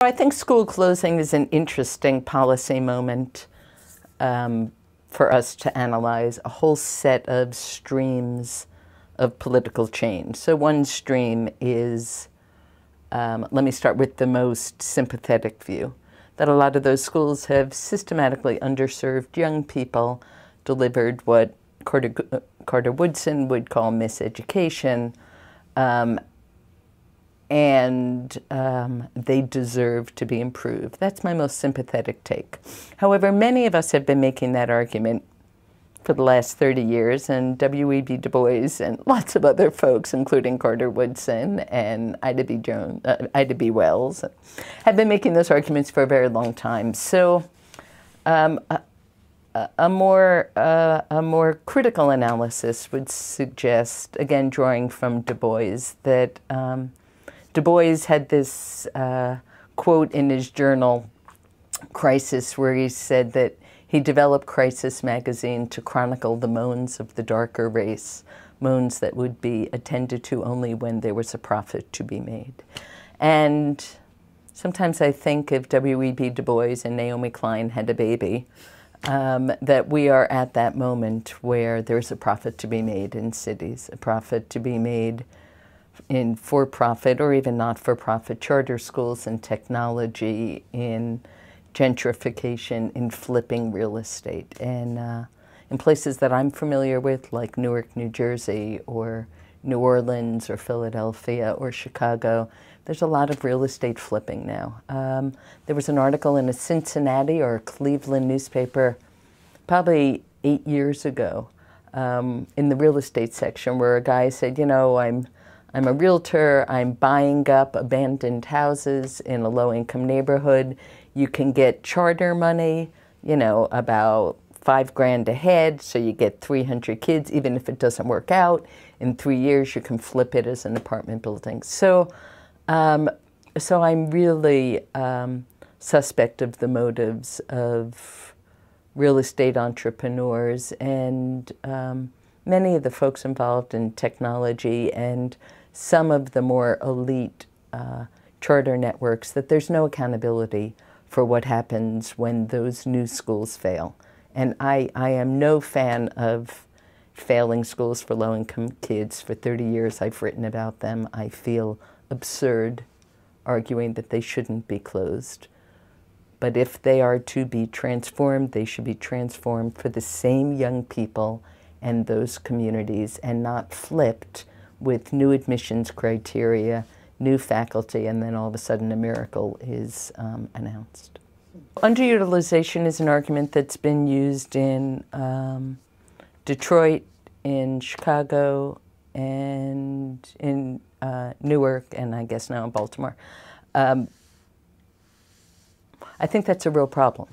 I think school closing is an interesting policy moment for us to analyze a whole set of streams of political change. So one stream is, let me start with the most sympathetic view, that a lot of those schools have systematically underserved young people, delivered what Carter Woodson would call miseducation, and they deserve to be improved. That's my most sympathetic take. However, many of us have been making that argument for the last 30 years, and W.E.B. Du Bois and lots of other folks, including Carter Woodson and Ida B. Wells, have been making those arguments for a very long time. So a more critical analysis would suggest, again drawing from Du Bois, that Du Bois had this quote in his journal, Crisis, where he said that he developed Crisis magazine to chronicle the moans of the darker race, moans that would be attended to only when there was a profit to be made. And sometimes I think if W.E.B. Du Bois and Naomi Klein had a baby, that we are at that moment where there's a profit to be made in cities, a profit to be made in for-profit or even not-for-profit charter schools, in technology, in gentrification, in flipping real estate. And in places that I'm familiar with, like Newark, New Jersey, or New Orleans, or Philadelphia, or Chicago, there's a lot of real estate flipping now. There was an article in a Cincinnati or Cleveland newspaper probably 8 years ago in the real estate section where a guy said, you know, I'm a realtor, I'm buying up abandoned houses in a low-income neighborhood. You can get charter money, you know, about $5 grand a head, so you get 300 kids. Even if it doesn't work out, in 3 years you can flip it as an apartment building. So, so I'm really suspect of the motives of real estate entrepreneurs and many of the folks involved in technology and some of the more elite charter networks, that there's no accountability for what happens when those new schools fail. And I am no fan of failing schools for low-income kids. For 30 years I've written about them. I feel absurd arguing that they shouldn't be closed. But if they are to be transformed, they should be transformed for the same young people and those communities, and not flipped with new admissions criteria, new faculty, and then all of a sudden a miracle is announced. Underutilization is an argument that's been used in Detroit, in Chicago, and in Newark, and I guess now in Baltimore. I think that's a real problem.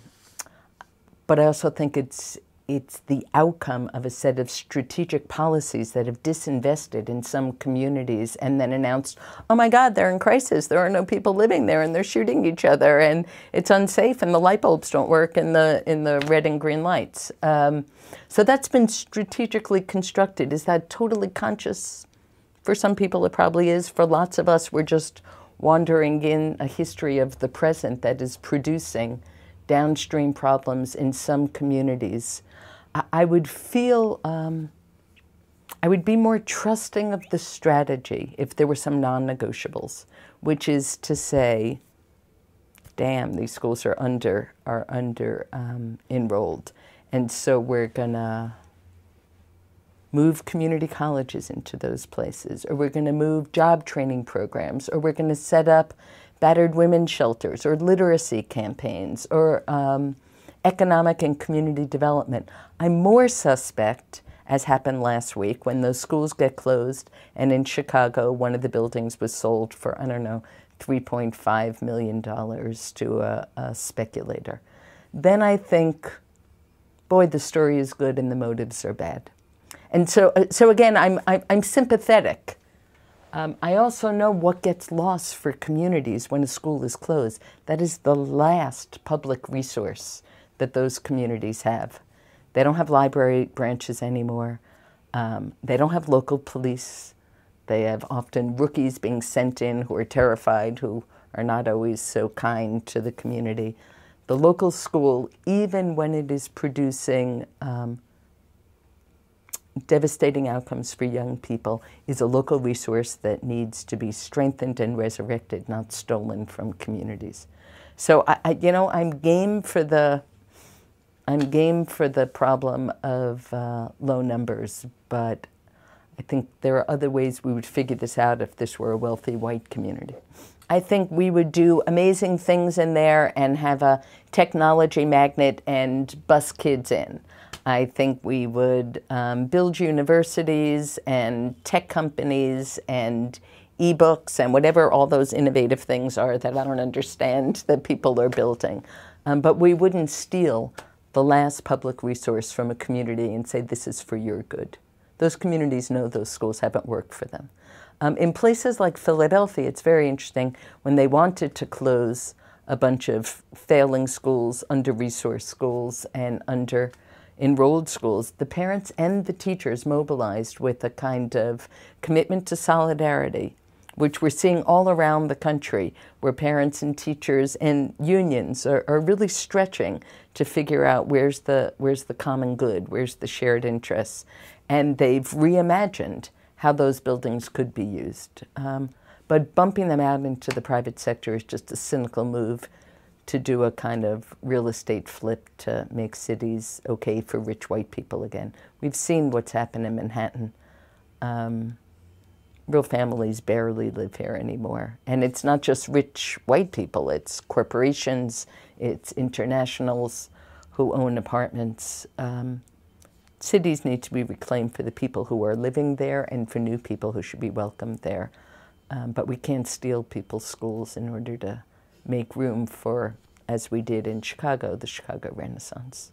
But I also think it's the outcome of a set of strategic policies that have disinvested in some communities and then announced, oh my God, they're in crisis. There are no people living there and they're shooting each other and it's unsafe and the light bulbs don't work in the red and green lights. So that's been strategically constructed. Is that totally conscious? For some people it probably is. For lots of us, we're just wandering in a history of the present that is producing downstream problems in some communities. I would feel, I would be more trusting of the strategy if there were some non-negotiables, which is to say, damn, these schools are under enrolled, and so we're gonna move community colleges into those places, or we're gonna move job training programs, or we're gonna set up battered women's shelters, or literacy campaigns, or economic and community development. I'm more suspect, as happened last week, when those schools get closed, and in Chicago, one of the buildings was sold for, I don't know, $3.5 million to a speculator. Then I think, boy, the story is good and the motives are bad. And so again, I'm sympathetic. I also know what gets lost for communities when a school is closed. That is the last public resource that those communities have. They don't have library branches anymore. They don't have local police. They have often rookies being sent in who are terrified, who are not always so kind to the community. The local school, even when it is producing devastating outcomes for young people, is a local resource that needs to be strengthened and resurrected, not stolen from communities. So I'm game for the problem of low numbers, but I think there are other ways we would figure this out if this were a wealthy white community. I think we would do amazing things in there and have a technology magnet and bus kids in. I think we would build universities and tech companies and ebooks and whatever all those innovative things are that I don't understand that people are building. But we wouldn't steal the last public resource from a community and say, this is for your good. Those communities know those schools haven't worked for them. In places like Philadelphia, it's very interesting, when they wanted to close a bunch of failing schools, under-resourced schools, and under-enrolled schools, the parents and the teachers mobilized with a kind of commitment to solidarity, which we're seeing all around the country, where parents and teachers and unions are really stretching to figure out where's the common good, where's the shared interests. And they've reimagined how those buildings could be used. But bumping them out into the private sector is just a cynical move to do a kind of real estate flip to make cities okay for rich white people again. We've seen what's happened in Manhattan. Real families barely live here anymore. And it's not just rich white people, it's corporations, it's internationals who own apartments. Cities need to be reclaimed for the people who are living there and for new people who should be welcomed there. But we can't steal people's schools in order to make room for, as we did in Chicago, the Chicago Renaissance.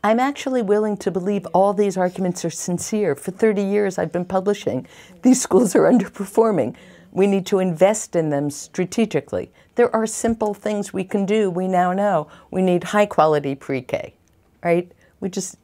I'm actually willing to believe all these arguments are sincere. For 30 years I've been publishing. These schools are underperforming. We need to invest in them strategically. There are simple things we can do, we now know. We need high quality pre-K, right? We just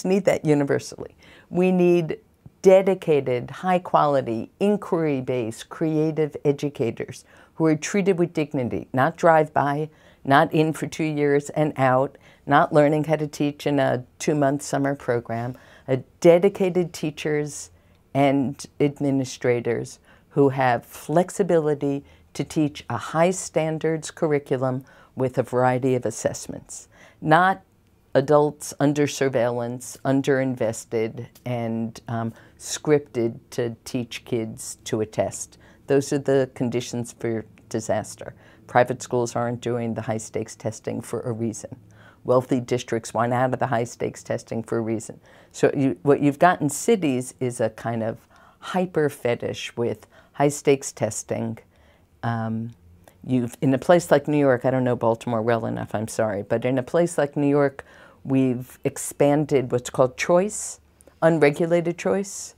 need that universally. We need dedicated, high quality, inquiry-based, creative educators who are treated with dignity, not drive-by, not in for 2 years and out, not learning how to teach in a 2-month summer program, dedicated teachers and administrators who have flexibility to teach a high standards curriculum with a variety of assessments, not adults under surveillance, underinvested, and scripted to teach kids to a test. Those are the conditions for disaster. Private schools aren't doing the high-stakes testing for a reason. Wealthy districts want out of the high-stakes testing for a reason. So what you've got in cities is a kind of hyper-fetish with high-stakes testing. In a place like New York, I don't know Baltimore well enough, I'm sorry, but in a place like New York, we've expanded what's called choice, unregulated choice,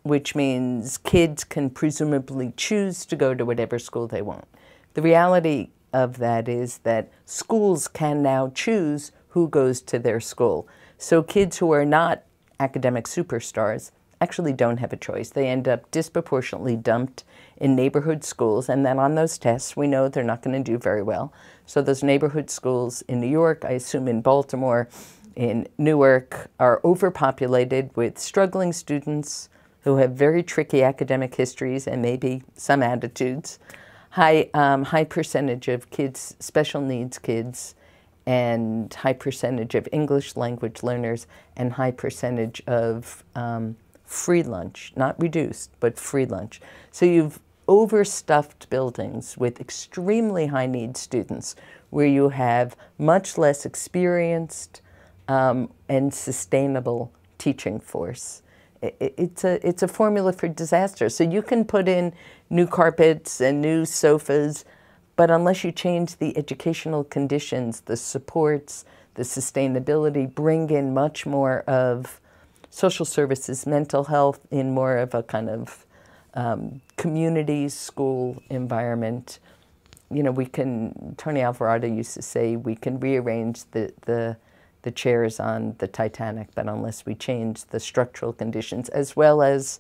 which means kids can presumably choose to go to whatever school they want. The reality of that is that schools can now choose who goes to their school. So kids who are not academic superstars actually don't have a choice. They end up disproportionately dumped in neighborhood schools, and then on those tests we know they're not going to do very well. So those neighborhood schools in New York, I assume in Baltimore, in Newark, are overpopulated with struggling students who have very tricky academic histories and maybe some attitudes. High percentage of kids, special needs kids, and high percentage of English language learners, and high percentage of free lunch, not reduced, but free lunch. So you've overstuffed buildings with extremely high need students where you have much less experienced and sustainable teaching force. It's a formula for disaster. So you can put in new carpets and new sofas, but unless you change the educational conditions, the supports, the sustainability, bring in much more of social services, mental health in more of a kind of community school environment. You know, we can, Tony Alvarado used to say, we can rearrange the chairs on the Titanic, but unless we change the structural conditions as well as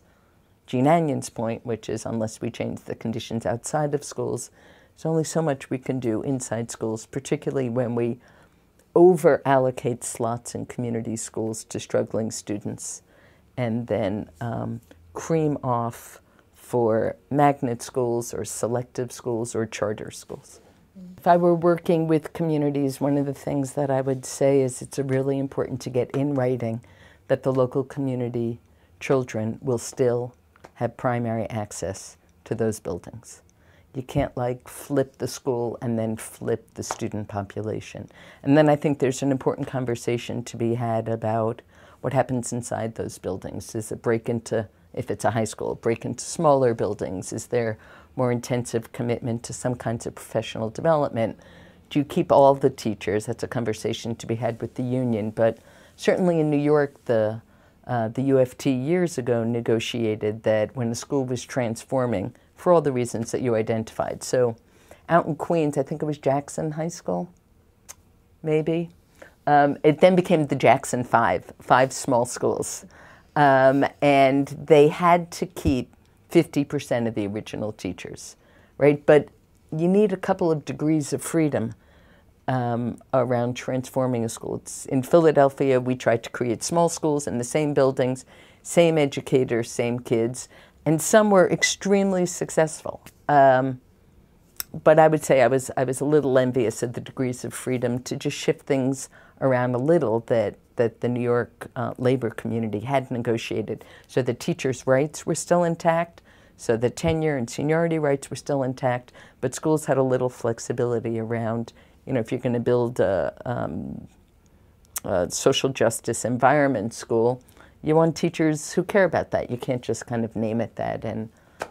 Jean Annion's point, which is unless we change the conditions outside of schools, there's only so much we can do inside schools, particularly when we over-allocate slots in community schools to struggling students and then cream off for magnet schools or selective schools or charter schools. If I were working with communities, one of the things that I would say is it's really important to get in writing that the local community children will still have primary access to those buildings. You can't like flip the school and then flip the student population. And then I think there's an important conversation to be had about what happens inside those buildings. Is it break into, if it's a high school, break into smaller buildings? Is there more intensive commitment to some kinds of professional development? Do you keep all the teachers? That's a conversation to be had with the union. But certainly in New York, the UFT years ago negotiated that when the school was transforming, for all the reasons that you identified. So out in Queens, I think it was Jackson High School, maybe. It then became the Jackson five small schools. And they had to keep 50% of the original teachers, right? But you need a couple of degrees of freedom around transforming a school. In Philadelphia, we tried to create small schools in the same buildings, same educators, same kids, and some were extremely successful. But I would say I was a little envious of the degrees of freedom to just shift things around a little that the New York labor community had negotiated. So the teachers' rights were still intact, so the tenure and seniority rights were still intact, but schools had a little flexibility around, you know, if you're going to build a social justice environment school, you want teachers who care about that. You can't just kind of name it that and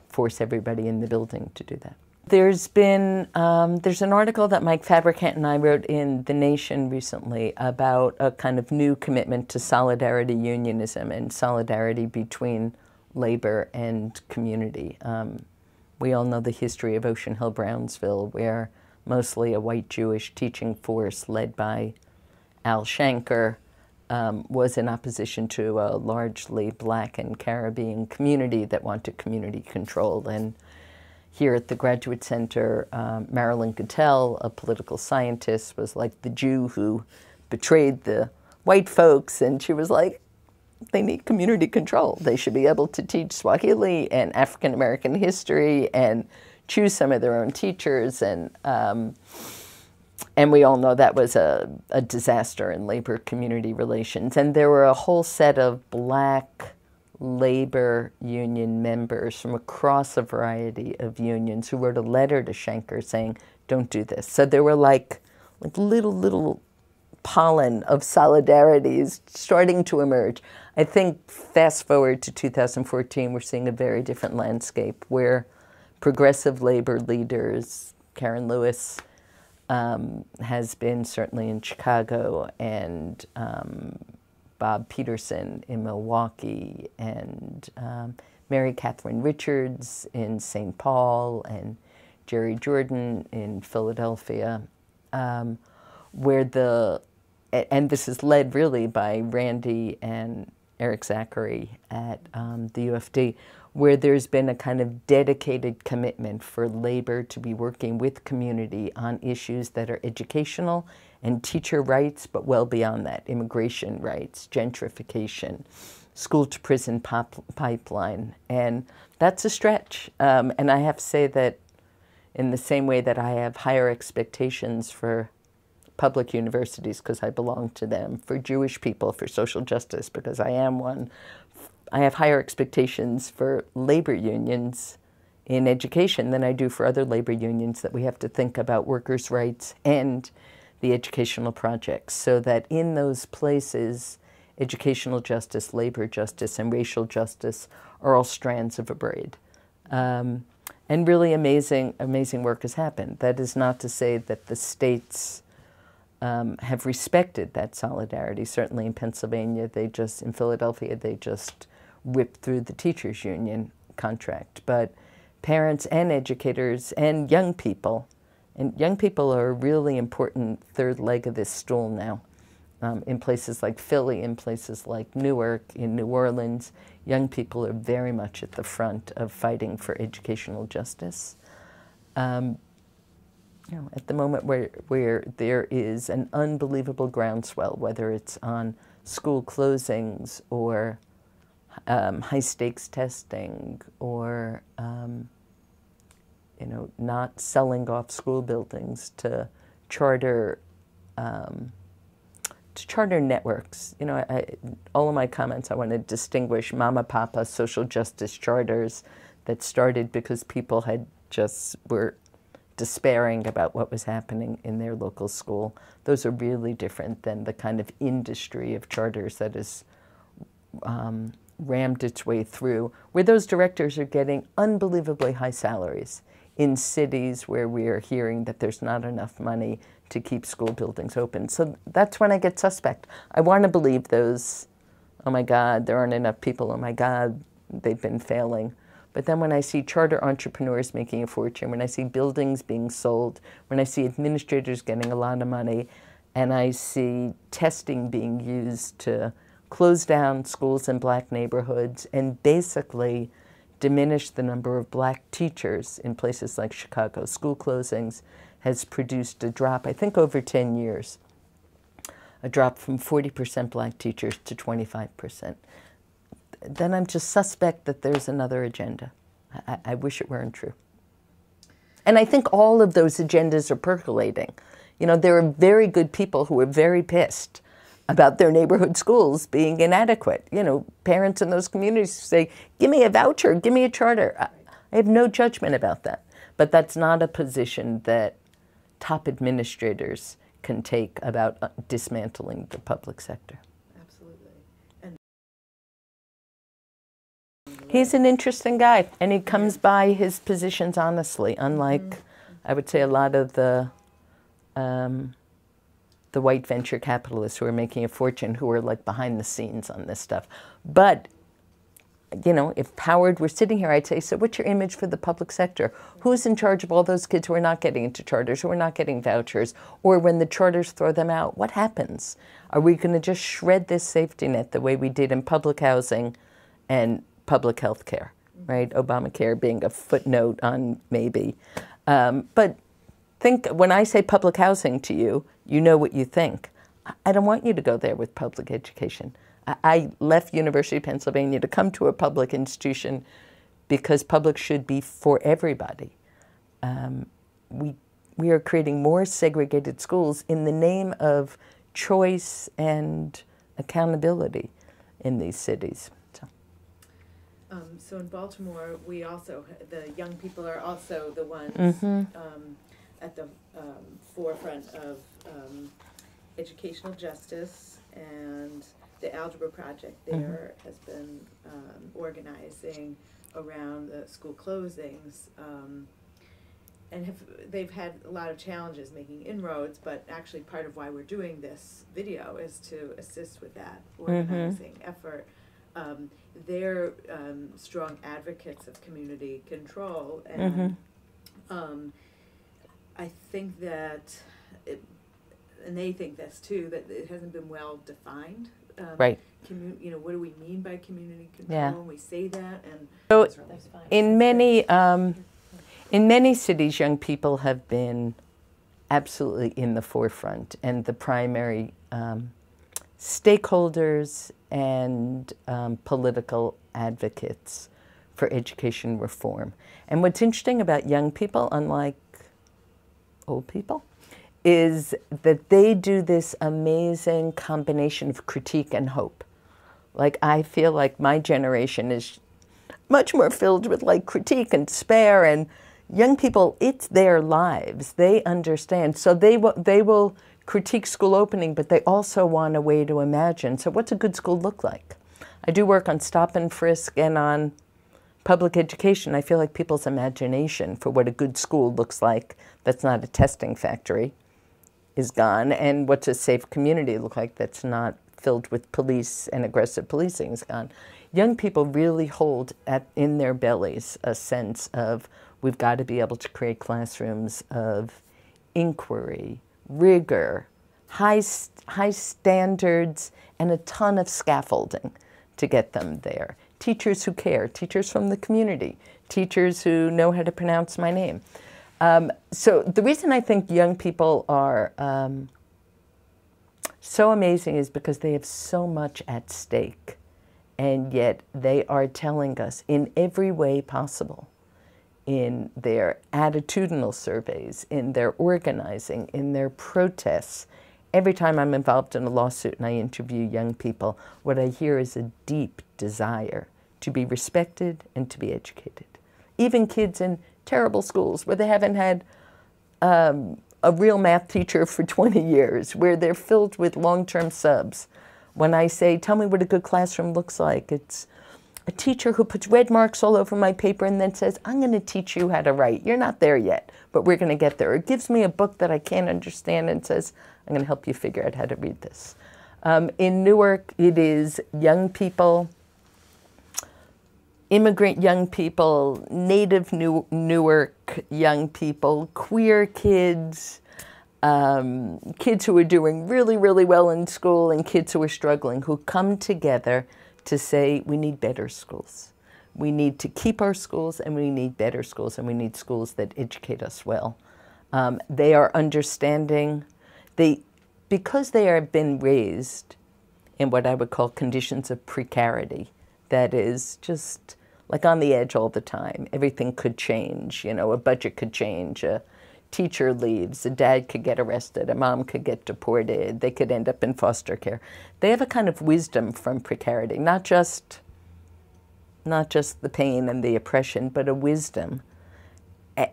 force everybody in the building to do that. There's been, there's an article that Mike Fabricant and I wrote in The Nation recently about a kind of new commitment to solidarity unionism and solidarity between labor and community. We all know the history of Ocean Hill-Brownsville, where mostly a white Jewish teaching force led by Al Shanker was in opposition to a largely black and Caribbean community that wanted community control. And here at the Graduate Center, Marilyn Cattell, a political scientist, was like the Jew who betrayed the white folks, and she was like, they need community control. They should be able to teach Swahili and African American history and choose some of their own teachers. And we all know that was a disaster in labor community relations. And there were a whole set of black labor union members from across a variety of unions who wrote a letter to Shanker saying, don't do this. So there were like little pollen of solidarities starting to emerge. I think fast forward to 2014, we're seeing a very different landscape where progressive labor leaders, Karen Lewis, has been certainly in Chicago, and Bob Peterson in Milwaukee, and Mary Catherine Richards in St. Paul, and Jerry Jordan in Philadelphia, where and this is led really by Randy and Eric Zachary at the UFD, where there's been a kind of dedicated commitment for labor to be working with community on issues that are educational and teacher rights, but well beyond that, immigration rights, gentrification, school-to-prison pipeline. And that's a stretch. And I have to say that in the same way that I have higher expectations for public universities because I belong to them, for Jewish people, for social justice because I am one, I have higher expectations for labor unions in education than I do for other labor unions, that we have to think about workers' rights and the educational projects, so that in those places, educational justice, labor justice, and racial justice are all strands of a braid. And really amazing work has happened. That is not to say that the states have respected that solidarity. Certainly in Pennsylvania, in Philadelphia, they just whipped through the teachers' union contract. But parents and educators and young people are a really important third leg of this stool now. In places like Philly, in places like Newark, in New Orleans, young people are very much at the front of fighting for educational justice. You know, at the moment where there is an unbelievable groundswell, whether it's on school closings or high stakes testing or you know, not selling off school buildings to charter networks. You know, all of my comments, I want to distinguish mama, papa, social justice charters that started because people had were despairing about what was happening in their local school. Those are really different than the kind of industry of charters that has rammed its way through, where those directors are getting unbelievably high salaries in cities where we are hearing that there's not enough money to keep school buildings open. So that's when I get suspect. I want to believe those, oh my God, there aren't enough people, oh my God, they've been failing. But then when I see charter entrepreneurs making a fortune, when I see buildings being sold, when I see administrators getting a lot of money, and I see testing being used to close down schools in black neighborhoods and basically diminish the number of black teachers in places like Chicago. School closings has produced a drop, I think over 10 years, a drop from 40% black teachers to 25%. Then I'm just suspect that there's another agenda. I wish it weren't true. And I think all of those agendas are percolating. You know, there are very good people who are very pissed about their neighborhood schools being inadequate. You know, parents in those communities say, give me a voucher, give me a charter. I have no judgment about that. But that's not a position that top administrators can take about dismantling the public sector. He's an interesting guy, and he comes by his positions honestly, unlike, I would say, a lot of the white venture capitalists who are making a fortune, who are like behind the scenes on this stuff. But, you know, if Howard were sitting here, I'd say, so what's your image for the public sector? Who's in charge of all those kids who are not getting into charters, who are not getting vouchers? Or when the charters throw them out, what happens? Are we going to just shred this safety net the way we did in public housing and public health care, right? Obamacare being a footnote on maybe. But think, when I say public housing to you, you know what you think. I don't want you to go there with public education. I left University of Pennsylvania to come to a public institution because public should be for everybody. We are creating more segregated schools in the name of choice and accountability in these cities. So in Baltimore, we also, the young people are also the ones at the forefront of educational justice, and the Algebra Project there has been organizing around the school closings, and they've had a lot of challenges making inroads, but actually part of why we're doing this video is to assist with that organizing effort. They're strong advocates of community control, and I think that, and they think this too, that it hasn't been well defined. Right. You know, what do we mean by community control when we say that? And so in many cities, young people have been absolutely in the forefront and the primary stakeholders and political advocates for education reform. And what's interesting about young people, unlike old people, is that they do this amazing combination of critique and hope. Like, I feel like my generation is much more filled with like critique and despair, and young people, it's their lives. They understand. So they will critique school opening, but they also want a way to imagine. So what's a good school look like? I do work on stop and frisk and on public education. I feel like people's imagination for what a good school looks like that's not a testing factory is gone, and what's a safe community look like that's not filled with police and aggressive policing is gone. Young people really hold in their bellies a sense of, we've got to be able to create classrooms of inquiry, rigor, high standards, and a ton of scaffolding to get them there. teachers who care, teachers from the community, teachers who know how to pronounce my name. So the reason I think young people are so amazing is because they have so much at stake, and yet they are telling us in every way possible, in their attitudinal surveys, in their organizing, in their protests. Every time I'm involved in a lawsuit and I interview young people, what I hear is a deep desire to be respected and to be educated. Even kids in terrible schools where they haven't had a real math teacher for 20 years, where they're filled with long-term subs. When I say, tell me what a good classroom looks like, it's a teacher who puts red marks all over my paper and then says, I'm going to teach you how to write. You're not there yet, but we're going to get there. Or gives me a book that I can't understand and says, I'm going to help you figure out how to read this. In Newark, it is young people, immigrant young people, native Newark young people, queer kids, kids who are doing really, really well in school and kids who are struggling, who come together to say, we need better schools. We need to keep our schools, and we need better schools, and we need schools that educate us well. They are understanding, because they have been raised in what I would call conditions of precarity, that is just like on the edge all the time. Everything could change, you know, a budget could change, a teacher leaves, a dad could get arrested, a mom could get deported, they could end up in foster care. They have a kind of wisdom from precarity, not just the pain and the oppression, but a wisdom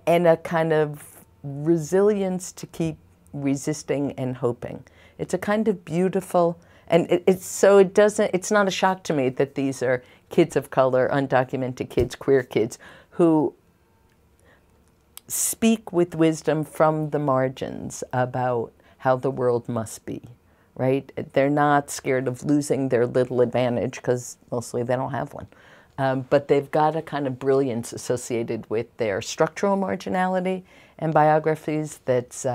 and a kind of resilience to keep resisting and hoping. It's a kind of beautiful, and it's not a shock to me that these are kids of color, undocumented kids, queer kids, who speak with wisdom from the margins about how the world must be, right? They're not scared of losing their little advantage, because mostly they don't have one. But they've got a kind of brilliance associated with their structural marginality and biographies that's,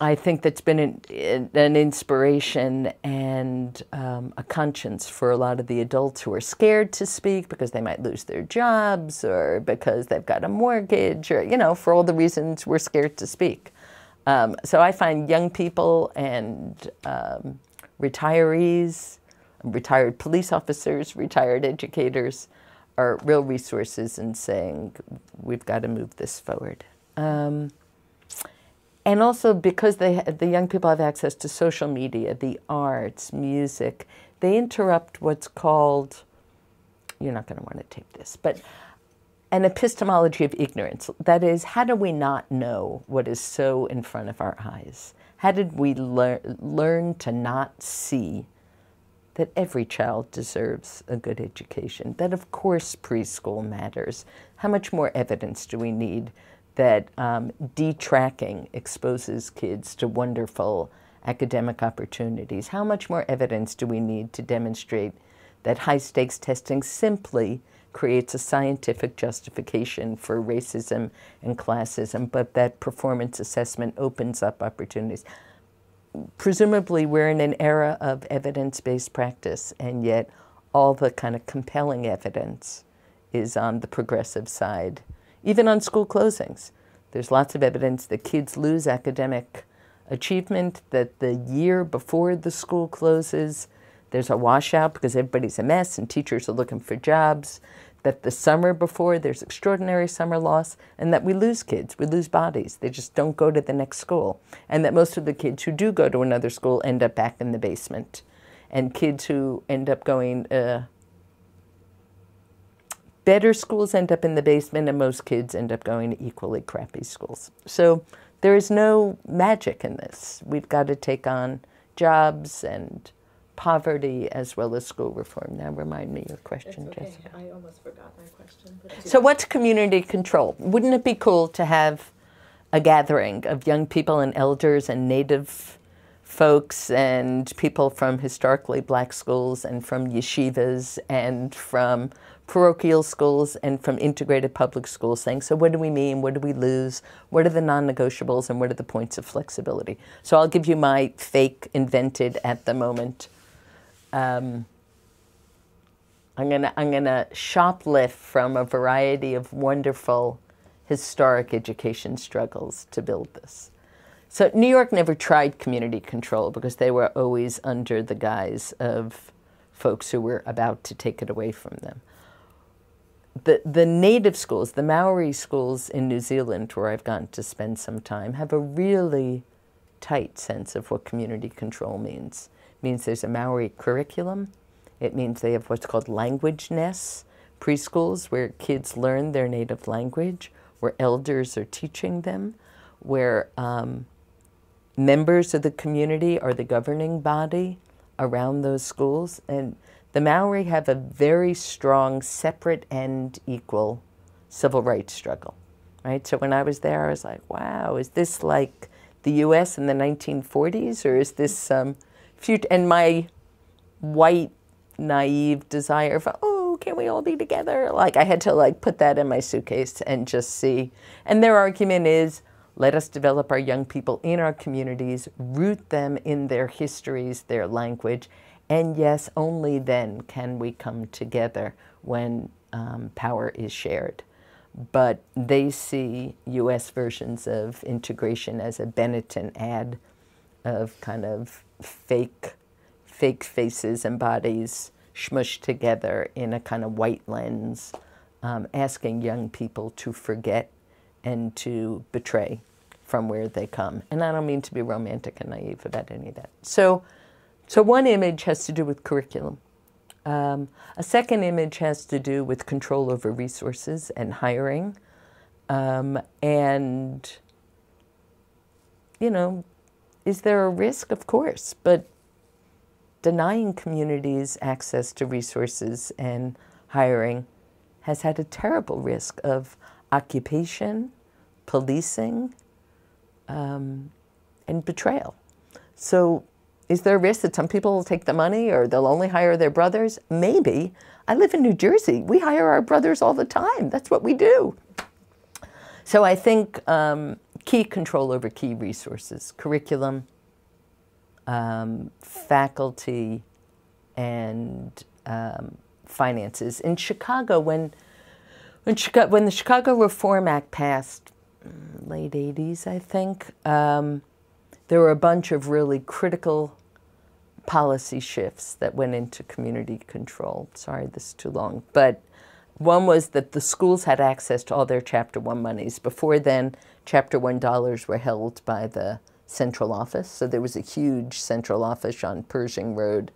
I think that's been an inspiration and a conscience for a lot of the adults who are scared to speak because they might lose their jobs or because they've got a mortgage or, you know, for all the reasons we're scared to speak. So I find young people and retirees, retired police officers, retired educators are real resources in saying we've got to move this forward. And also because the young people have access to social media, the arts, music, they interrupt what's called, you're not going to want to tape this, but an epistemology of ignorance. That is, how do we not know what is so in front of our eyes? How did we learn to not see that every child deserves a good education, that of course preschool matters? How much more evidence do we need that detracking exposes kids to wonderful academic opportunities? How much more evidence do we need to demonstrate that high-stakes testing simply creates a scientific justification for racism and classism, but that performance assessment opens up opportunities? Presumably, we're in an era of evidence-based practice, and yet all the kind of compelling evidence is on the progressive side. Even on school closings, there's lots of evidence that kids lose academic achievement, that the year before the school closes, there's a washout because everybody's a mess and teachers are looking for jobs, that the summer before there's extraordinary summer loss, and that we lose kids, we lose bodies. They just don't go to the next school. And that most of the kids who do go to another school end up back in the basement. And kids who end up going, better schools end up in the basement, and most kids end up going to equally crappy schools. So there is no magic in this. We've got to take on jobs and poverty as well as school reform. Now remind me your question, okay. Jessica. I almost forgot my question. So what's community control? Wouldn't it be cool to have a gathering of young people and elders and native folks and people from historically black schools and from yeshivas and from parochial schools and from integrated public schools saying, so what do we mean, what do we lose, what are the non-negotiables, and what are the points of flexibility? So I'll give you my fake, invented at the moment I'm gonna shoplift from a variety of wonderful historic education struggles to build this. So New York never tried community control because they were always under the guise of folks who were about to take it away from them. The native schools, the Maori schools in New Zealand, where I've gotten to spend some time, have a really tight sense of what community control means. It means there's a Maori curriculum. It means they have what's called language nests, preschools where kids learn their native language, where elders are teaching them, where members of the community are the governing body around those schools. And the Maori have a very strong, separate and equal civil rights struggle, right? So when I was there, I was like, wow, is this like the US in the 1940s, or is this future? And my white, naive desire for, oh, can we all be together? Like, I had to like put that in my suitcase and just see. And their argument is, let us develop our young people in our communities, root them in their histories, their language, and yes, only then can we come together when power is shared. But they see US versions of integration as a Benetton ad of kind of fake faces and bodies smushed together in a kind of white lens, asking young people to forget and to betray from where they come. And I don't mean to be romantic and naive about any of that. So one image has to do with curriculum. A second image has to do with control over resources and hiring. And, you know, is there a risk? Of course, but denying communities access to resources and hiring has had a terrible risk of occupation, policing, and betrayal. So is there a risk that some people will take the money or they'll only hire their brothers? Maybe. I live in New Jersey. We hire our brothers all the time. That's what we do. So I think key control over key resources, curriculum, faculty, and finances. In Chicago, when the Chicago Reform Act passed, late 80s, I think, there were a bunch of really critical policy shifts that went into community control. Sorry, this is too long. But one was that the schools had access to all their Chapter 1 monies. Before then, Chapter 1 dollars were held by the central office. So there was a huge central office on Pershing Road.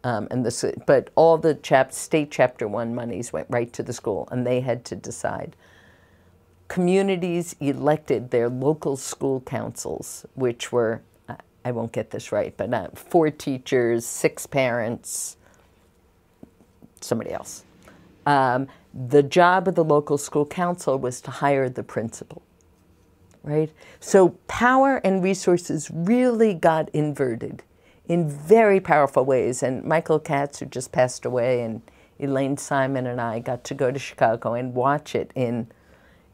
But all the state Chapter 1 monies went right to the school, and they had to decide. Communities elected their local school councils, which were, I won't get this right, but 4 teachers, 6 parents, somebody else. The job of the local school council was to hire the principal, right? So power and resources really got inverted in very powerful ways. And Michael Katz, who just passed away, and Elaine Simon and I got to go to Chicago and watch it in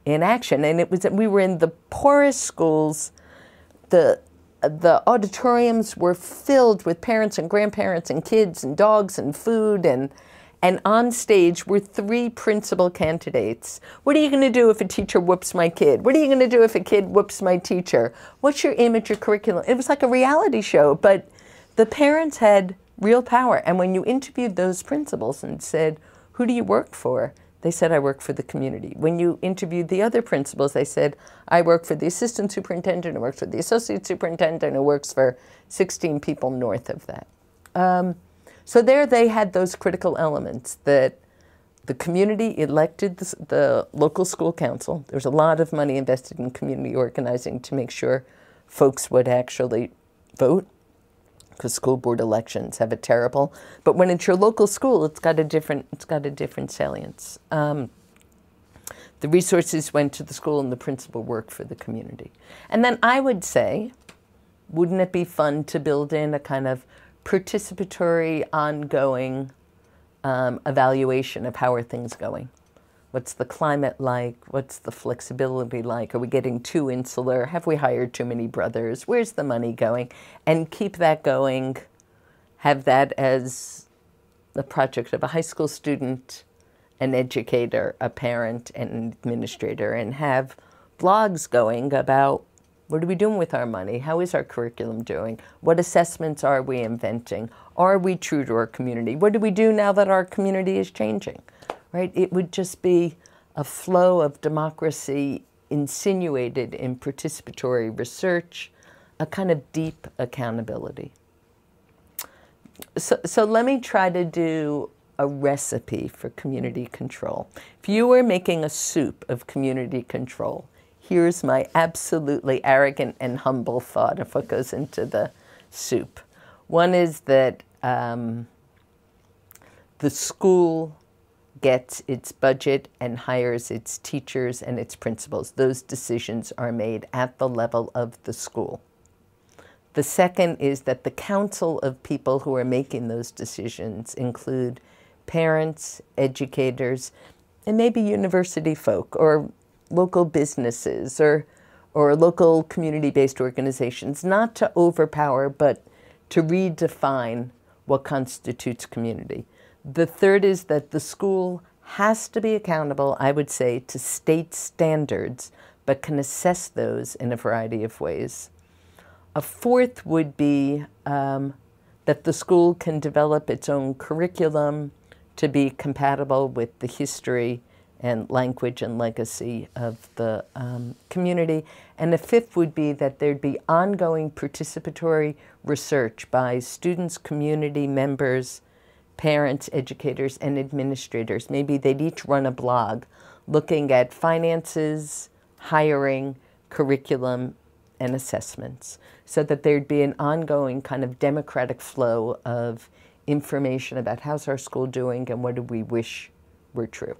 action. And it was, we were in the poorest schools. The auditoriums were filled with parents and grandparents and kids and dogs and food, and on stage were 3 principal candidates. What are you going to do if a teacher whoops my kid? What are you going to do if a kid whoops my teacher? What's your image or curriculum? It was like a reality show, but the parents had real power. And when you interviewed those principals and said, who do you work for? They said, I work for the community. When you interviewed the other principals, they said, I work for the assistant superintendent, who works for the associate superintendent, who works for 16 people north of that. So there they had those critical elements that the community elected the local school council. There was a lot of money invested in community organizing to make sure folks would actually vote, because school board elections have a terrible, but when it's your local school, it's got a different salience. The resources went to the school and the principal worked for the community. And then I would say, wouldn't it be fun to build in a kind of participatory, ongoing evaluation of how are things going? What's the climate like? What's the flexibility like? Are we getting too insular? Have we hired too many brothers? Where's the money going? And keep that going, have that as the project of a high school student, an educator, a parent, and an administrator, and have blogs going about what are we doing with our money? How is our curriculum doing? What assessments are we inventing? Are we true to our community? What do we do now that our community is changing? Right? It would just be a flow of democracy insinuated in participatory research, a kind of deep accountability. So let me try to do a recipe for community control. If you were making a soup of community control, here's my absolutely arrogant and humble thought of what goes into the soup. One is that the school gets its budget and hires its teachers and its principals. Those decisions are made at the level of the school. The second is that the council of people who are making those decisions include parents, educators, and maybe university folk or local businesses or local community-based organizations, not to overpower, but to redefine what constitutes community. The third is that the school has to be accountable, I would say, to state standards, but can assess those in a variety of ways. A fourth would be that the school can develop its own curriculum to be compatible with the history and language and legacy of the community. And the fifth would be that there'd be ongoing participatory research by students, community members, parents, educators, and administrators. Maybe they'd each run a blog looking at finances, hiring, curriculum, and assessments, so that there'd be an ongoing kind of democratic flow of information about how's our school doing and what do we wish were true.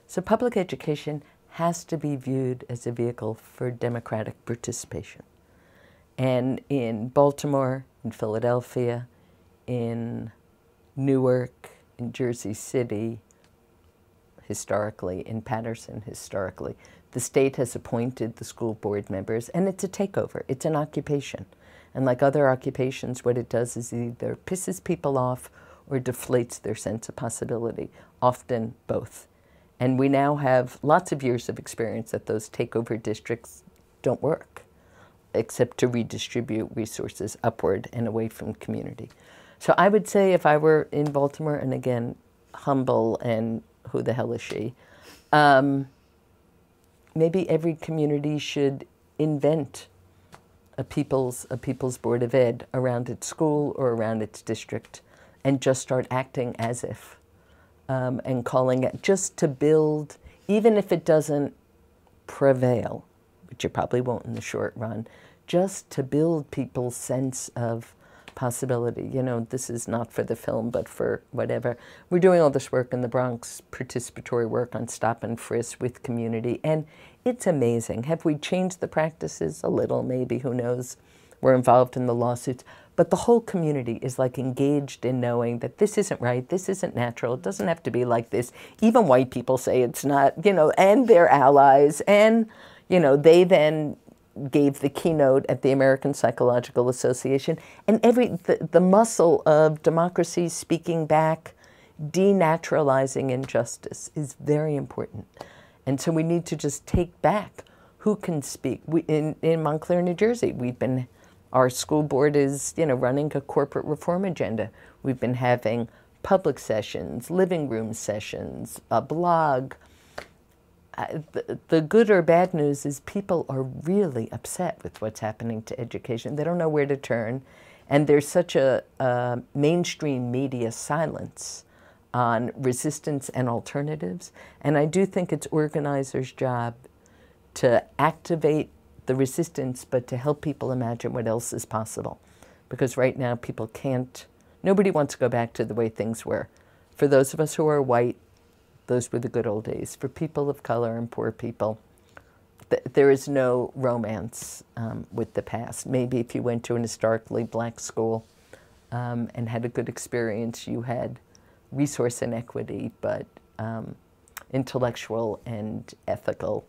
So public education has to be viewed as a vehicle for democratic participation. And in Baltimore, in Philadelphia, in Newark, in Jersey City, historically, in Patterson, historically, the state has appointed the school board members, and it's a takeover. It's an occupation. And like other occupations, what it does is either pisses people off or deflates their sense of possibility, often both. And we now have lots of years of experience that those takeover districts don't work, except to redistribute resources upward and away from community. So I would say if I were in Baltimore, and again, humble and who the hell is she, maybe every community should invent a people's Board of Ed around its school or around its district and just start acting as if and calling it, just to build, even if it doesn't prevail, which it probably won't in the short run, just to build people's sense of possibility. You know, this is not for the film, but for whatever. We're doing all this work in the Bronx, participatory work on stop and frisk with community, and it's amazing. Have we changed the practices? A little, maybe, who knows? We're involved in the lawsuits, but the whole community is like engaged in knowing that this isn't right, this isn't natural, it doesn't have to be like this. Even white people say it's not, you know, and their allies, and, you know, they then gave the keynote at the American Psychological Association, and the muscle of democracy speaking back, denaturalizing injustice is very important. And so we need to just take back who can speak. In Montclair, New Jersey, our school board is, you know, running a corporate reform agenda. We've been having public sessions, living room sessions, a blog. The good or bad news is people are really upset with what's happening to education. They don't know where to turn. And there's such a mainstream media silence on resistance and alternatives. And I do think it's organizers' job to activate the resistance, but to help people imagine what else is possible. Because right now people can't, nobody wants to go back to the way things were. For those of us who are white, those were the good old days. For people of color and poor people, there is no romance with the past. Maybe if you went to an historically black school and had a good experience, you had resource inequity, but intellectual and ethical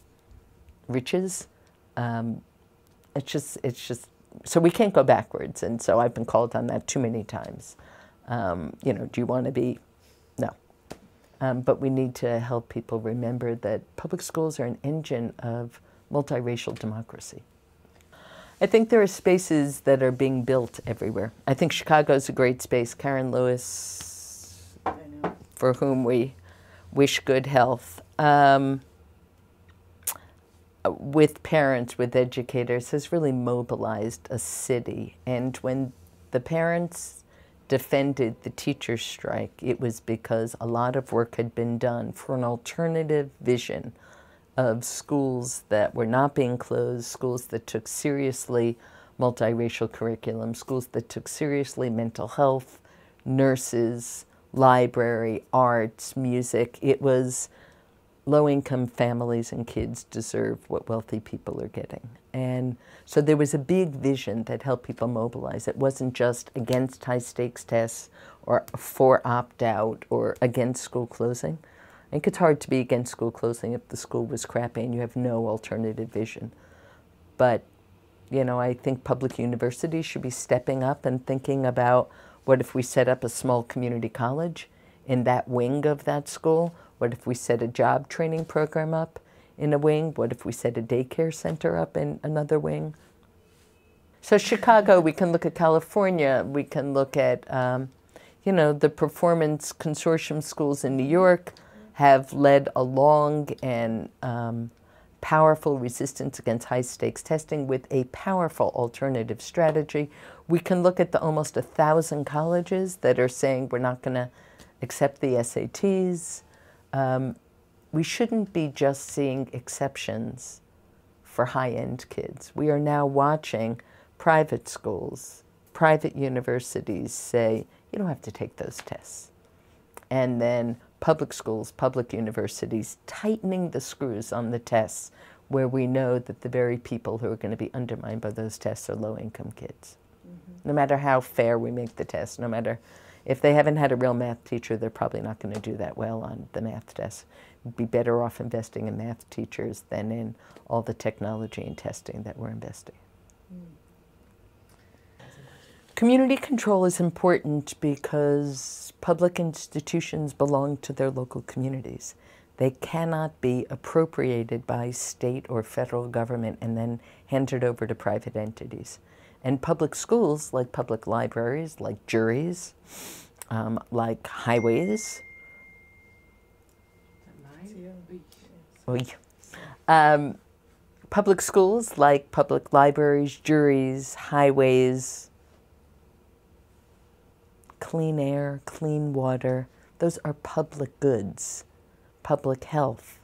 riches. It's just, so we can't go backwards. And so I've been called on that too many times. You know, do you want to be? No. But we need to help people remember that public schools are an engine of multiracial democracy. I think there are spaces that are being built everywhere. I think Chicago's a great space. Karen Lewis, for whom we wish good health, with parents, with educators, has really mobilized a city. And when the parents defended the teachers' strike, it was because a lot of work had been done for an alternative vision of schools that were not being closed, schools that took seriously multiracial curriculum, schools that took seriously mental health, nurses, library, arts, music. It was low-income families and kids deserve what wealthy people are getting. And so there was a big vision that helped people mobilize. It wasn't just against high-stakes tests or for opt-out or against school closing. I think it's hard to be against school closing if the school was crappy and you have no alternative vision. But, you know, I think public universities should be stepping up and thinking about, what if we set up a small community college in that wing of that school? What if we set a job training program up in a wing? What if we set a daycare center up in another wing? So Chicago, we can look at California, we can look at, you know, the performance consortium schools in New York have led a long and powerful resistance against high-stakes testing with a powerful alternative strategy. We can look at the almost 1,000 colleges that are saying we're not going to accept the SATs. We shouldn't be just seeing exceptions for high-end kids. We are now watching private schools, private universities say, you don't have to take those tests. And then public schools, public universities tightening the screws on the tests where we know that the very people who are going to be undermined by those tests are low-income kids. No matter how fair we make the test, no matter if they haven't had a real math teacher, they're probably not going to do that well on the math test. We'd be better off investing in math teachers than in all the technology and testing that we're investing in. Community control is important because public institutions belong to their local communities. They cannot be appropriated by state or federal government and then handed over to private entities. And public schools, like public libraries, like juries, like highways, public schools like public libraries, juries, highways, clean air, clean water, those are public goods, public health.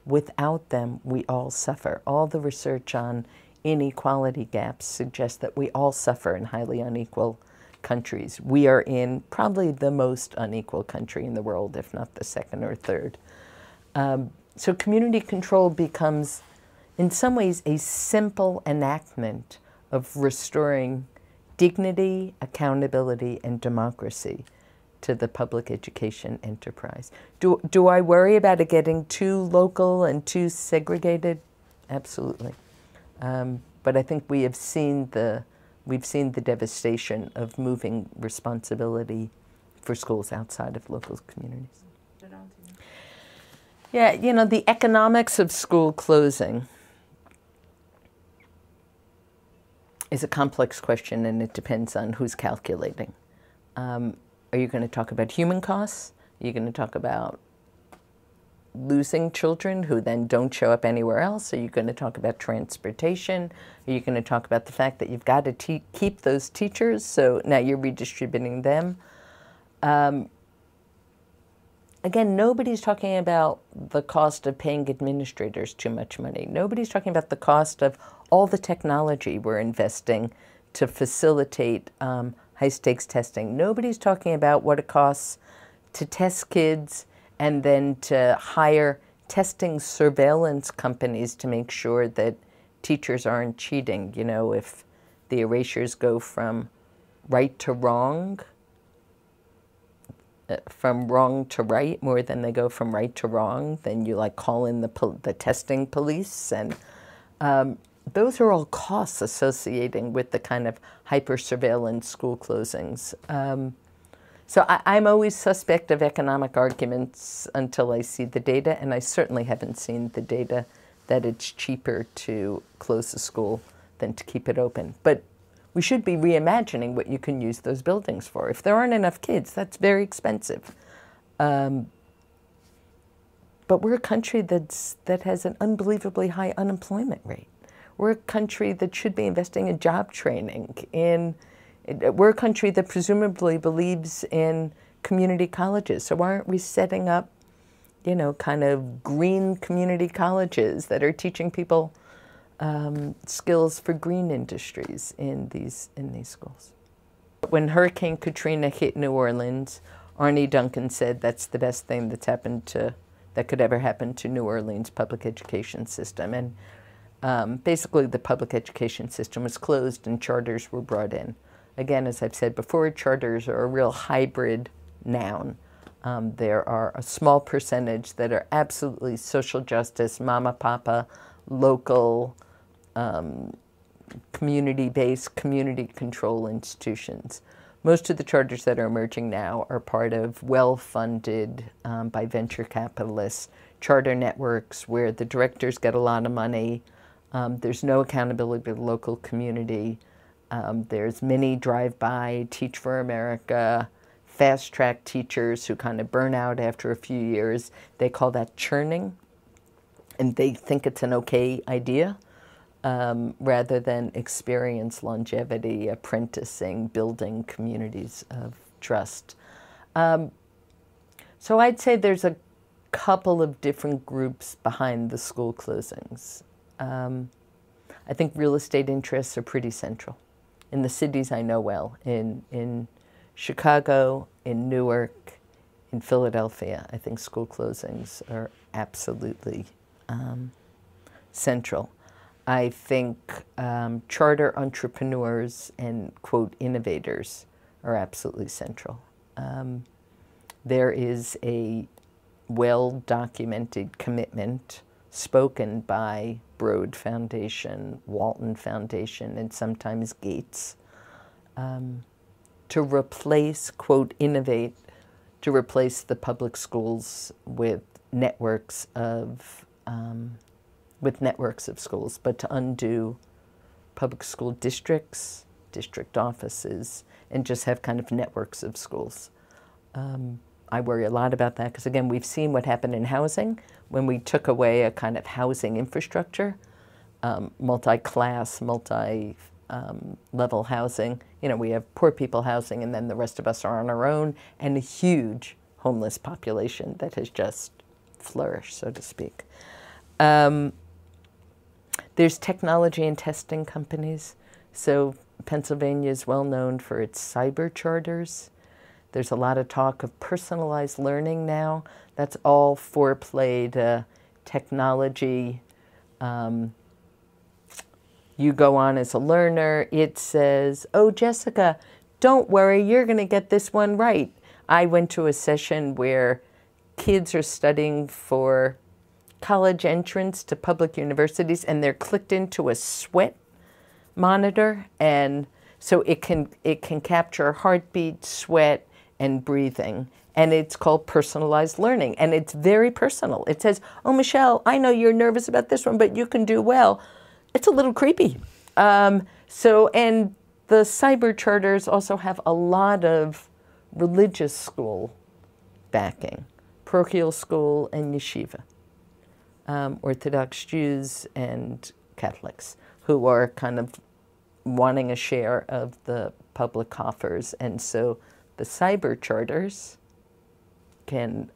Without them, we all suffer. All the research on inequality gaps suggests that we all suffer in highly unequal countries. We are in probably the most unequal country in the world, if not the second or third. So community control becomes, in some ways, a simple enactment of restoring dignity, accountability, and democracy to the public education enterprise. Do I worry about it getting too local and too segregated? Absolutely. But I think we've seen the devastation of moving responsibility for schools outside of local communities. Yeah, you know, the economics of school closing is a complex question, and it depends on who's calculating. Are you going to talk about human costs? Are you going to talk about losing children who then don't show up anywhere else? Are you going to talk about transportation? Are you going to talk about the fact that you've got to keep those teachers, so now you're redistributing them? Again, nobody's talking about the cost of paying administrators too much money. Nobody's talking about the cost of all the technology we're investing to facilitate high-stakes testing. Nobody's talking about what it costs to test kids and then to hire testing surveillance companies to make sure that teachers aren't cheating. You know, if the erasures go from right to wrong, from wrong to right more than they go from right to wrong, then you like call in the testing police, and those are all costs associating with the kind of hyper-surveillance school closings. So I'm always suspect of economic arguments until I see the data, and I certainly haven't seen the data that it's cheaper to close a school than to keep it open. But we should be reimagining what you can use those buildings for. If there aren't enough kids, that's very expensive. But we're a country that has an unbelievably high unemployment rate. We're a country that should be investing in job training. We're a country that presumably believes in community colleges. So why aren't we setting up, you know, kind of green community colleges that are teaching people skills for green industries in these schools? When Hurricane Katrina hit New Orleans, Arne Duncan said that's the best thing that could ever happen to New Orleans public education system. And basically the public education system was closed and charters were brought in. Again, as I've said before, charters are a real hybrid noun. There are a small percentage that are absolutely social justice, mama, papa, local, community-based, community control institutions. Most of the charters that are emerging now are part of well-funded by venture capitalists, charter networks where the directors get a lot of money. There's no accountability to the local community. There's many drive-by, Teach for America, fast-track teachers who kind of burn out after a few years. They call that churning, and they think it's an okay idea rather than experience longevity, apprenticing, building communities of trust. So I'd say there's a couple of different groups behind the school closings. I think real estate interests are pretty central. In the cities I know well, in Chicago, in Newark, in Philadelphia, I think school closings are absolutely central. I think charter entrepreneurs and, quote, innovators are absolutely central. There is a well-documented commitment spoken by Broad Foundation, Walton Foundation, and sometimes Gates, to replace, quote, innovate, to replace the public schools with networks of schools, but to undo public school districts, district offices, and just have kind of networks of schools. I worry a lot about that because, again, we've seen what happened in housing when we took away a kind of housing infrastructure, multi-class, multi-level housing. You know, we have poor people housing and then the rest of us are on our own, and a huge homeless population that has just flourished, so to speak. There's technology and testing companies. So Pennsylvania is well known for its cyber charters. There's a lot of talk of personalized learning now. That's all foreplay to technology. You go on as a learner. It says, oh, Jessica, don't worry, you're going to get this one right. I went to a session where kids are studying for college entrance to public universities, and they're clicked into a sweat monitor, and so it can capture heartbeat, sweat, and breathing, and it's called personalized learning, and it's very personal. It says, oh, Michelle, I know you're nervous about this one, but you can do well. It's a little creepy. And the cyber charters also have a lot of religious school backing, parochial school and yeshiva, Orthodox Jews and Catholics who are kind of wanting a share of the public coffers. And so the cyber charters can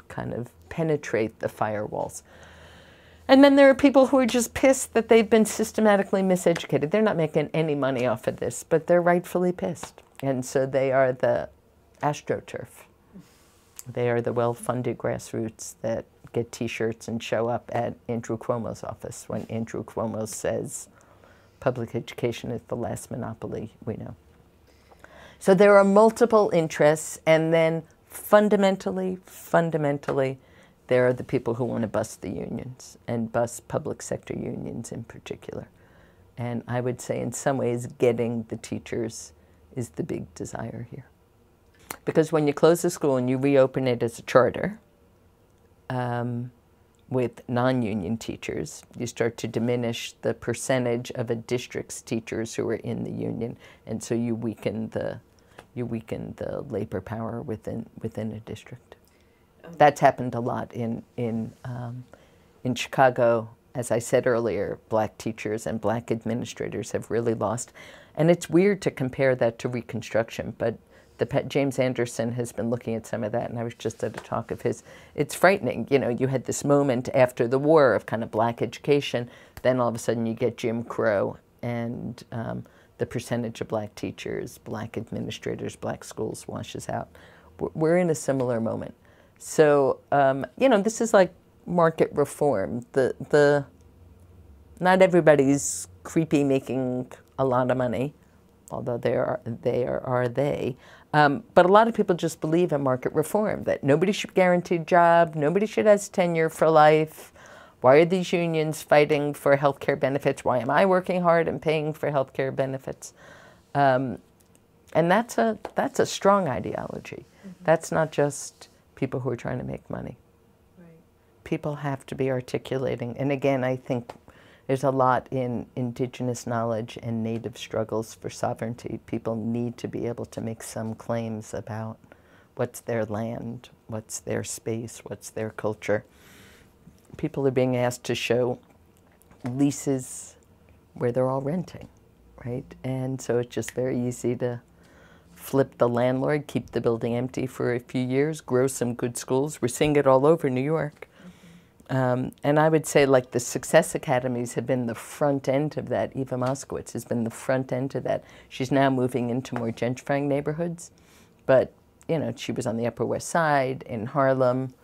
kind of penetrate the firewalls. And then there are people who are just pissed that they've been systematically miseducated. They're not making any money off of this, but they're rightfully pissed. And so they are the AstroTurf. They are the well-funded grassroots that get T-shirts and show up at Andrew Cuomo's office when Andrew Cuomo says public education is the last monopoly we know. So there are multiple interests, and then fundamentally, there are the people who want to bust the unions, and bust public sector unions in particular. And I would say in some ways getting the teachers is the big desire here. Because when you close the school and you reopen it as a charter, with non-union teachers, you start to diminish the percentage of a district's teachers who are in the union, and so you weaken the labor power within a district. That's happened a lot in Chicago. As I said earlier, black teachers and black administrators have really lost, and it's weird to compare that to Reconstruction, but James Anderson has been looking at some of that, and I was just at a talk of his. It's frightening. You know, you had this moment after the war of kind of black education, then all of a sudden you get Jim Crow, and the percentage of black teachers, black administrators, black schools washes out. We're in a similar moment. So, you know, this is like market reform. Not everybody's creepy making a lot of money, although they are. But a lot of people just believe in market reform, that nobody should be guaranteed a job, nobody should have tenure for life. Why are these unions fighting for health care benefits? Why am I working hard and paying for health care benefits? And that's a strong ideology. Mm-hmm. That's not just people who are trying to make money. Right. People have to be articulating. And again, I think there's a lot in indigenous knowledge and native struggles for sovereignty. People need to be able to make some claims about what's their land, what's their space, what's their culture. People are being asked to show leases where they're all renting, right? And so it's just very easy to flip the landlord, keep the building empty for a few years, grow some good schools. We're seeing it all over New York. And I would say, like, the Success Academies have been the front end of that. Eva Moskowitz has been the front end of that. She's now moving into more gentrifying neighborhoods. But, you know, she was on the Upper West Side, in Harlem,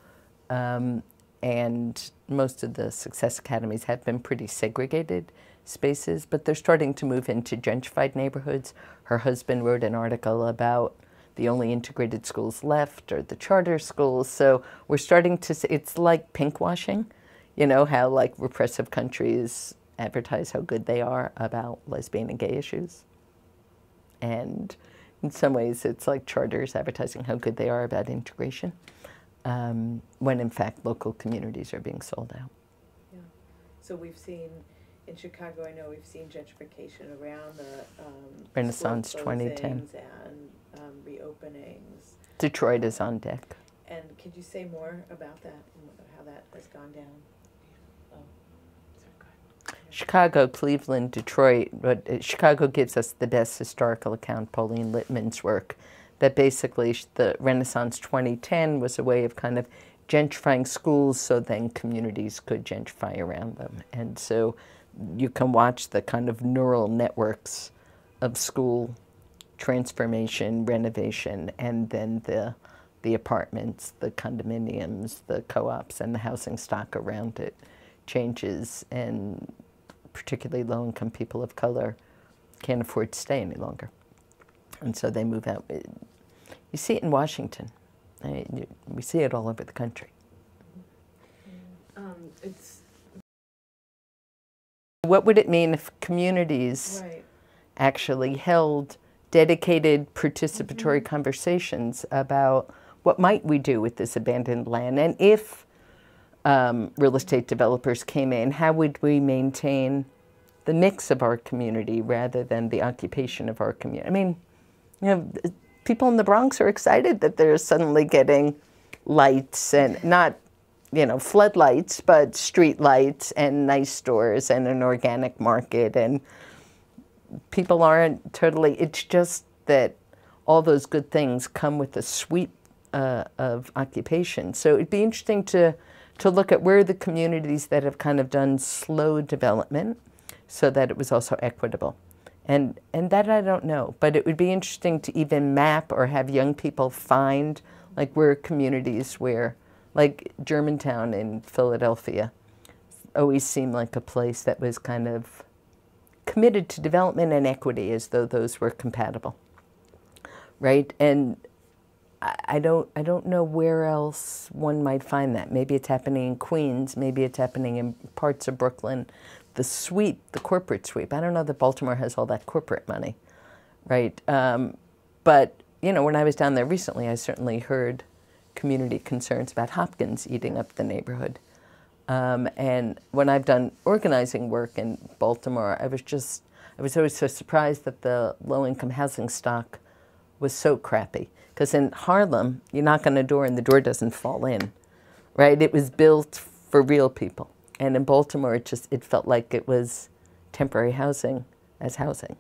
and most of the Success Academies have been pretty segregated spaces, but they're starting to move into gentrified neighborhoods. Her husband wrote an article about the only integrated schools left are the charter schools. So we're starting to see, it's like pinkwashing, you know, how like repressive countries advertise how good they are about lesbian and gay issues. And in some ways it's like charters advertising how good they are about integration, when in fact local communities are being sold out. Yeah. So we've seen, in Chicago, I know we've seen gentrification around the Renaissance 2010. And reopenings. Detroit is on deck. And could you say more about that and how that has gone down? Oh, sorry, Chicago, Cleveland, Detroit, but Chicago gives us the best historical account, Pauline Littman's work, that basically the Renaissance 2010 was a way of kind of gentrifying schools so then communities could gentrify around them. And so you can watch the kind of neural networks of school transformation, renovation, and then the apartments, the condominiums, the co-ops, and the housing stock around it changes, and particularly low-income people of color can't afford to stay any longer. And so they move out. You see it in Washington. We see it all over the country. What would it mean if communities actually held dedicated participatory conversations about what might we do with this abandoned land? And if real estate developers came in, how would we maintain the mix of our community rather than the occupation of our community? I mean, you know, people in the Bronx are excited that they're suddenly getting lights, and not, you know, floodlights, but street lights and nice stores and an organic market. And people aren't totally, it's just that all those good things come with a sweep of occupation. So it'd be interesting to look at where the communities that have kind of done slow development so that it was also equitable. And that I don't know, but it would be interesting to even map or have young people find, like, where communities where, like Germantown in Philadelphia, always seemed like a place that was kind of committed to development and equity, as though those were compatible, right? And I don't know where else one might find that. Maybe it's happening in Queens, maybe it's happening in parts of Brooklyn. The sweep, the corporate sweep. I don't know that Baltimore has all that corporate money, right? But you know, when I was down there recently, I certainly heard community concerns about Hopkins eating up the neighborhood. And when I've done organizing work in Baltimore, I was always so surprised that the low-income housing stock was so crappy. Because in Harlem, you knock on a door and the door doesn't fall in, right? It was built for real people. And in Baltimore, it felt like it was temporary housing as housing,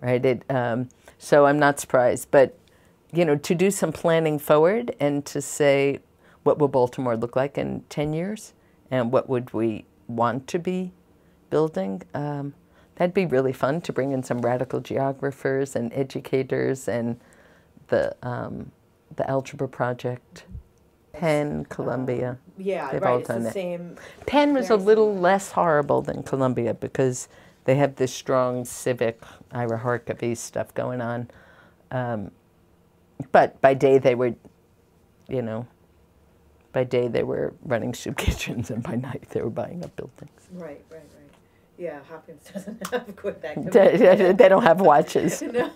right? So I'm not surprised. But, you know, to do some planning forward and to say, what will Baltimore look like in 10 years? And what would we want to be building? That'd be really fun to bring in some radical geographers and educators and the Algebra Project, Penn, Columbia. Yeah, They've right, all it's done the it. same. Penn was a little less horrible than Columbia because they have this strong civic Ira Harkavy stuff going on. But by day they were, you know, by day they were running soup kitchens, and by night they were buying up buildings. Right. Yeah, Hopkins doesn't have quite that. They don't have watches. No.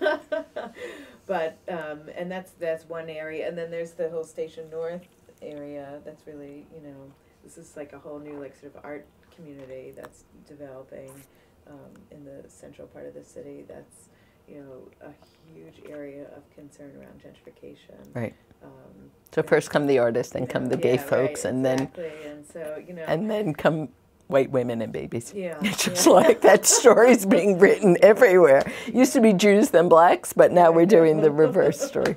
But and that's one area, and then there's the whole Station North area. That's really, you know, this is like a whole new like sort of art community that's developing in the central part of the city. That's, you know, a huge area of concern around gentrification. Right. So first come the artists, then come the gay folks, right, and exactly. And so, you know, and then come white women and babies. Yeah. It's just like that story's being written everywhere. Used to be Jews, then blacks, but now we're doing the reverse story.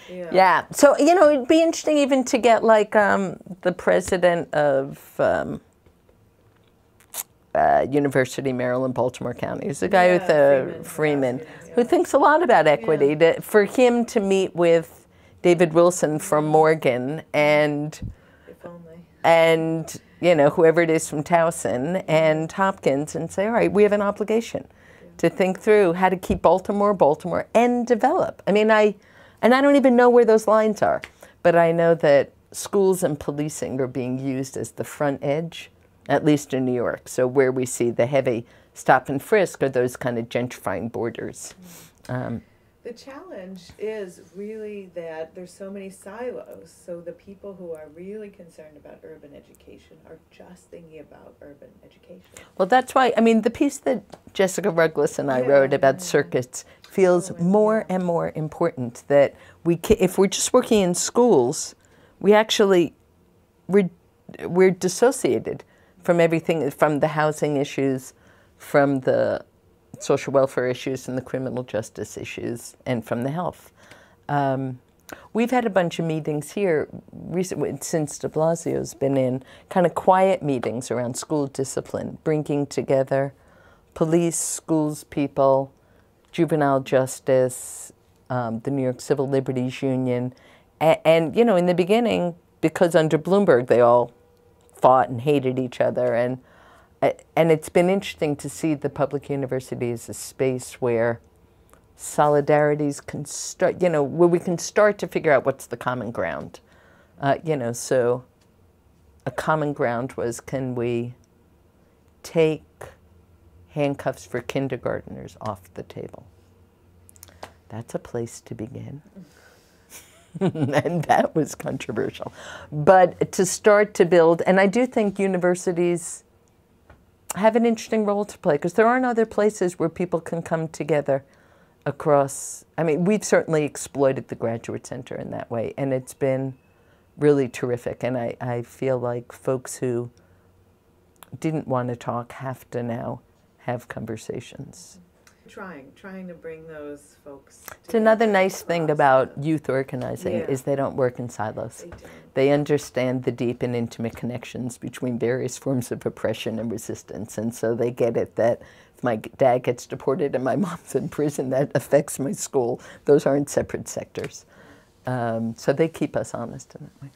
Yeah. So, you know, it'd be interesting even to get like the president of University of Maryland, Baltimore County. He's a guy with Freeman, who thinks a lot about equity. For him to meet with David Wilson from Morgan and you know, whoever it is from Towson and Hopkins, and say, all right, we have an obligation to think through how to keep Baltimore, and develop. I mean, I don't even know where those lines are, but I know that schools and policing are being used as the front edge, at least in New York. So where we see the heavy stop and frisk are those kind of gentrifying borders. The challenge is really that there's so many silos, so the people who are really concerned about urban education are just thinking about urban education. Well, that's why, I mean, the piece that Jessica Ruggles and I wrote about circuits feels more and more important, that if we're just working in schools, we're dissociated from everything, from the housing issues, from the social welfare issues and the criminal justice issues, and from the health. We've had a bunch of meetings here recently, since de Blasio's been in, kind of quiet meetings around school discipline, bringing together police, schools people, juvenile justice, the New York Civil Liberties Union. And, you know, in the beginning, because under Bloomberg they all fought and hated each other, and it's been interesting to see the public university as a space where solidarities can start, you know, where we can start to figure out what's the common ground. You know, so a common ground was, can we take handcuffs for kindergartners off the table? That's a place to begin. And that was controversial. But to start to build, and I do think universities have an interesting role to play, because there aren't other places where people can come together across. I mean, we've certainly exploited the Graduate Center in that way, and it's been really terrific. And I feel like folks who didn't want to talk have to now have conversations. Trying to bring those folks. It's another nice thing about youth organizing is they don't work in silos. They understand the deep and intimate connections between various forms of oppression and resistance, and so they get it that if my dad gets deported and my mom's in prison, that affects my school. Those aren't separate sectors. So they keep us honest in that way.